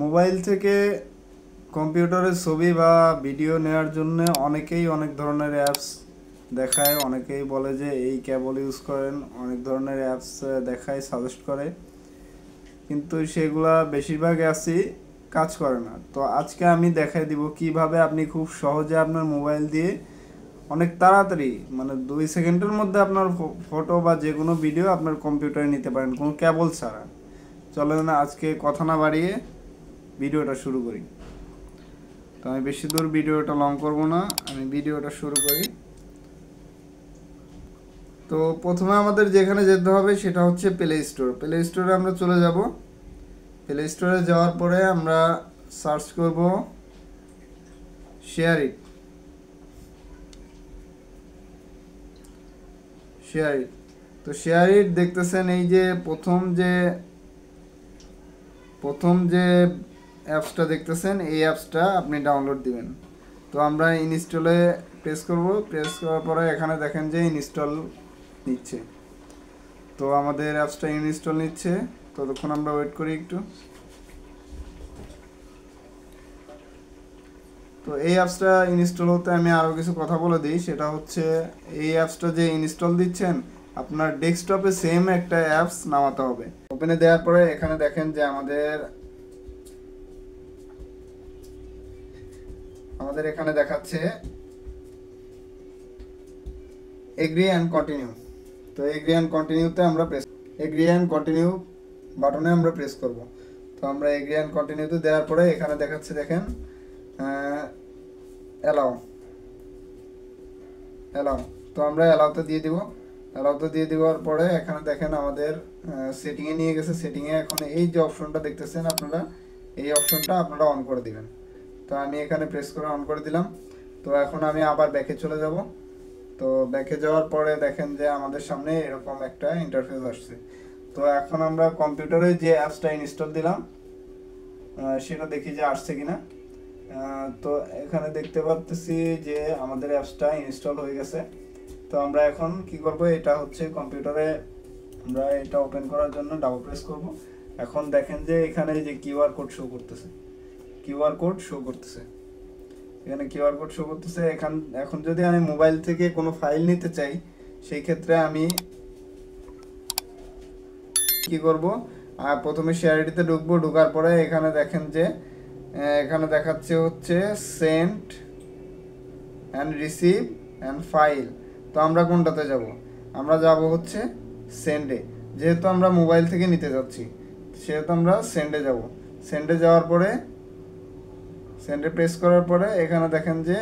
Mobile থেকে কম্পিউটারে ছবি বা ভিডিও নেওয়ার জন্য অনেকেই অনেক ধরনের অ্যাপস দেখায়। অনেকেই বলে যে এই কেবল ইউজ করেন, অনেক ধরনের অ্যাপস দেখায়, সাজেস্ট করে, কিন্তু সেগুলা বেশিরভাগ অ্যাপসই কাজ করে না। তো আজকে আমি দেখাই দিব কিভাবে আপনি খুব সহজে আপনার মোবাইল দিয়ে অনেক তাড়াতাড়ি, মানে 2 সেকেন্ডের মধ্যে আপনার ফটো বা যে কোনো ভিডিও আপনার কম্পিউটারে নিতে পারেন কোনো কেবল ছাড়া। চলেন আজকে কথা না বাড়িয়ে ভিডিওটা শুরু করি। তো আমি বেশি দূর ভিডিওটা লং করব না, আমি ভিডিওটা শুরু করি। তো প্রথমে আমাদের যেখানে যেতে হবে সেটা হচ্ছে প্লে স্টোর। প্লে স্টোরে আমরা চলে যাব। প্লে স্টোরে যাওয়ার পরে আমরা সার্চ করব শেয়ার ইট। শেয়ার ইট, তো শেয়ার ইট দেখতেছেন, এই যে প্রথম যে অ্যাপসটা দেখতেছেন, এই অ্যাপসটা আপনি ডাউনলোড দিবেন। তো আমরা ইনস্টলে প্রেস করব। প্রেস করার পরে এখানে দেখেন যে ইনস্টল নিচ্ছে। তো আমাদের অ্যাপসটা ইনস্টল নিচ্ছে, ততক্ষণ আমরা ওয়েট করি একটু। তো এই অ্যাপসটা ইনস্টল হতে আমি আরও কিছু কথা বলে দিই। সেটা হচ্ছে, এই অ্যাপসটা যে ইনস্টল দিচ্ছেন আপনার ডেস্কটপে সেম একটা অ্যাপস নামাতে হবে। ওপেনে দেওয়ার পরে এখানে দেখেন যে আমাদের এখানে দেখাচ্ছে এগ্রি অ্যান্ড কন্টিনিউ। তো এগ্রি অ্যান্ড কন্টিনিউতে আমরা এগ্রি অ্যান্ড কন্টিনিউ বাটনে আমরা প্রেস করব। তো আমরা এগ্রি অ্যান্ড কন্টিনিউতে দেওয়ার পরে এখানে দেখাচ্ছে, দেখেন অ্যালাউ অ্যালাউ। তো আমরা অ্যালাউতে দিয়ে দিব। অ্যালাউতে দিয়ে দেওয়ার পরে এখানে দেখেন আমাদের সেটিংয়ে নিয়ে গেছে। সেটিংয়ে এখন এই যে অপশনটা দেখতেছেন আপনারা, এই অপশনটা আপনারা অন করে দিবেন। তো আমি এখানে প্রেস করে অন করে দিলাম। তো এখন আমি আবার ব্যাকে চলে যাব। তো ব্যাকে যাওয়ার পরে দেখেন যে আমাদের সামনে এরকম একটা ইন্টারফেস আসছে। তো এখন আমরা কম্পিউটারে যে অ্যাপসটা ইনস্টল দিলাম সেটা দেখি যে আসছে কিনা। তো এখানে দেখতে পাচ্ছি যে আমাদের অ্যাপসটা ইনস্টল হয়ে গেছে। তো আমরা এখন কি করব, এটা হচ্ছে কম্পিউটারে আমরা এটা ওপেন করার জন্য ডাবল প্রেস করব। এখন দেখেন যে এখানে যে কিউআর কোড শো করতেছে, এখানে কিউআর কোড শো করতেছে। এখন যদি আমি মোবাইল থেকে কোনো ফাইল নিতে চাই, সেই ক্ষেত্রে আমি কি করব, প্রথমে শেয়ারটিতে ঢুকবো। ঢোকার পরে এখানে দেখেন যে এখানে দেখাচ্ছে হচ্ছে send and receive and file. তো আমরা কোনটাতে যাব? আমরা যাব হচ্ছে সেন্ডে। যেহেতু আমরা মোবাইল থেকে নিতে যাচ্ছি সেহেতু আমরা সেন্ডে যাব। সেন্ডে যাওয়ার পরে সেন্ডে প্রেস করার পরে এখানে দেখেন যে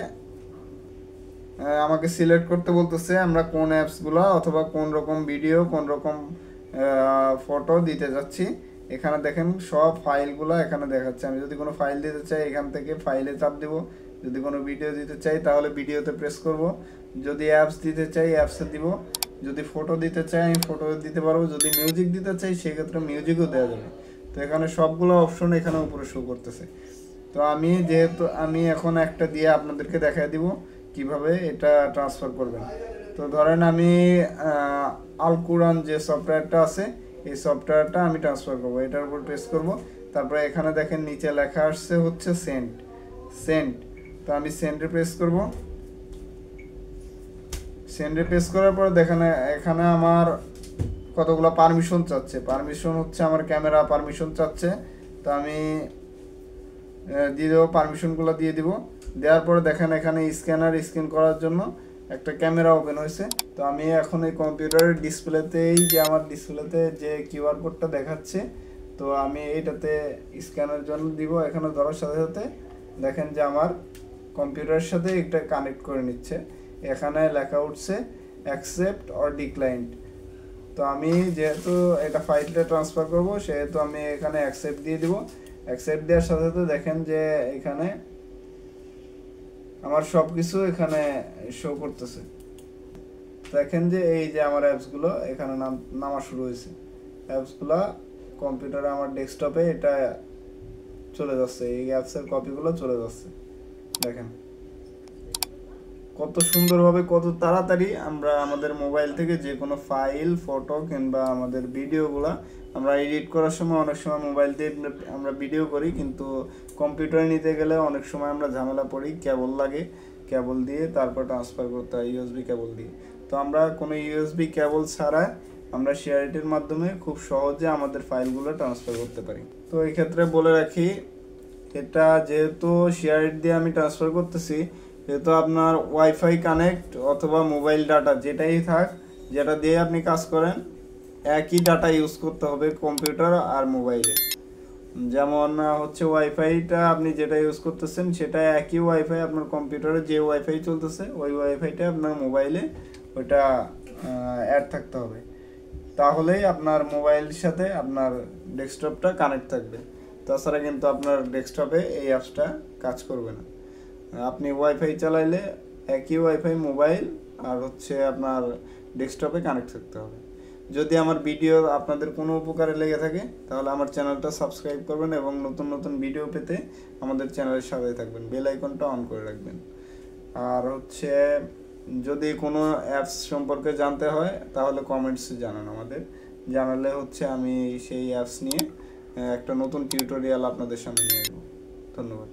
আমাকে সিলেক্ট করতে বলতেছে আমরা কোন অ্যাপসগুলো অথবা কোন রকম ভিডিও, কোন রকম ফটো দিতে যাচ্ছি। এখানে দেখেন সব ফাইলগুলো এখানে দেখাচ্ছে। আমি যদি কোনো ফাইল দিতে চাই এখান থেকে ফাইলে চাপ দেব। যদি কোনো ভিডিও দিতে চাই তাহলে ভিডিওতে প্রেস করব। যদি অ্যাপস দিতে চাই অ্যাপসে দিব। যদি ফটো দিতে চাই আমি ফটো দিতে পারবো। যদি মিউজিক দিতে চাই সেক্ষেত্রে মিউজিকও দেওয়া যাবে। তো এখানে সবগুলো অপশন এখানে উপরে শো করতেছে। তো আমি এখন একটা দিয়ে আপনাদেরকে দেখাই দিব কিভাবে এটা ট্রান্সফার করবেন। তো ধরেন আমি আল কুরআন যে সফটওয়্যারটা আছে এই সফটওয়্যারটা আমি ট্রান্সফার করব। এটার উপর প্রেস করব। তারপরে এখানে দেখেন নিচে লেখা আসছে হচ্ছে সেন্ড। তো আমি সেন্ডে প্রেস করব। সেন্ডে প্রেস করার পর দেখেন এখানে আমার কতগুলো পারমিশন চাচ্ছে। পারমিশন হচ্ছে আমার ক্যামেরা পারমিশন চাচ্ছে। তো আমি দিয়ে দেবো, পারমিশনগুলো দিয়ে দিব। দেওয়ার পরে দেখেন এখানে স্ক্যান করার জন্য একটা ক্যামেরা ওপেন হয়েছে। তো আমি এখন এই কম্পিউটারের ডিসপ্লেতেই যে আমার ডিসপ্লেতে যে কিউআর কোডটা দেখাচ্ছে, তো আমি এইটাতে স্ক্যানের জন্য দিব। এখানে ধরার সাথে সাথে দেখেন যে আমার কম্পিউটারের সাথে এটা কানেক্ট করে নিচ্ছে। এখানে লেখা উঠছে অ্যাকসেপ্ট অর ডিক্লাইন্ড। তো আমি যেহেতু এটা ফাইলটা ট্রান্সফার করব সেহেতু আমি এখানে অ্যাকসেপ্ট দিয়ে দিব। অ্যাকসেপ্ট দেওয়ার সাথে সাথে দেখেন যে এখানে আমার সব কিছু এখানে শো করতেছে। দেখেন যে এই যে আমার অ্যাপসগুলো এখানে নামা শুরু হয়েছে। অ্যাপসগুলো কম্পিউটারে আমার ডেস্কটপে এটা চলে যাচ্ছে, এই অ্যাপসের কপিগুলো চলে যাচ্ছে। দেখেন কত সুন্দরভাবে কত তাড়াতাড়ি আমরা আমাদের মোবাইল থেকে যে কোনো ফাইল ফটো কিংবা আমাদের ভিডিওগুলো আমরা এডিট করার সময় অনেক সময় মোবাইল দিয়ে আমরা ভিডিও করি, কিন্তু কম্পিউটারে নিতে গেলে অনেক সময় আমরা ঝামেলা পড়ি, কেবল লাগে, কেবল দিয়ে তারপর ট্রান্সফার করতে হয় ইউএসবি কেবল দিয়ে। তো আমরা কোনো ইউএসবি কেবল ছাড়া আমরা শেয়ারিটের মাধ্যমে খুব সহজে আমাদের ফাইলগুলো ট্রান্সফার করতে পারি। তো এই ক্ষেত্রে বলে রাখি, এটা যেহেতু শেয়ারিট দিয়ে আমি ট্রান্সফার করতেছি, যেহেতু আপনার ওয়াইফাই কানেক্ট অথবা মোবাইল ডাটা যেটাই থাক, যেটা দিয়ে আপনি কাজ করেন, একই ডাটা ইউজ করতে হবে কম্পিউটার আর মোবাইলে। যেমন হচ্ছে ওয়াইফাইটা আপনি যেটা ইউজ করতেছেন সেটা একই ওয়াইফাই আপনার কম্পিউটারে যে ওয়াইফাই চলতেছে ওই ওয়াইফাইটা আপনার মোবাইলে ওইটা অ্যাড থাকতে হবে, তাহলেই আপনার মোবাইলের সাথে আপনার ডেস্কটপটা কানেক্ট থাকবে। তাছাড়া কিন্তু আপনার ডেস্কটপে এই অ্যাপসটা কাজ করবে না। আপনি ওয়াইফাই চালাইলে একই ওয়াইফাই মোবাইল আর হচ্ছে আপনার ডেস্কটপে কানেক্ট থাকতে হবে। যদি আমার ভিডিও আপনাদের কোনো উপকারে লেগে থাকে তাহলে আমার চ্যানেলটা সাবস্ক্রাইব করবেন এবং নতুন নতুন ভিডিও পেতে আমাদের চ্যানেলের সাথে থাকবেন, বেল আইকনটা অন করে রাখবেন। আর হচ্ছে যদি কোনো অ্যাপস সম্পর্কে জানতে হয় তাহলে কমেন্টসে জানান, আমাদের জানালে হচ্ছে আমি সেই অ্যাপস নিয়ে একটা নতুন টিউটোরিয়াল আপনাদের সামনে নিয়ে আসবো। ধন্যবাদ।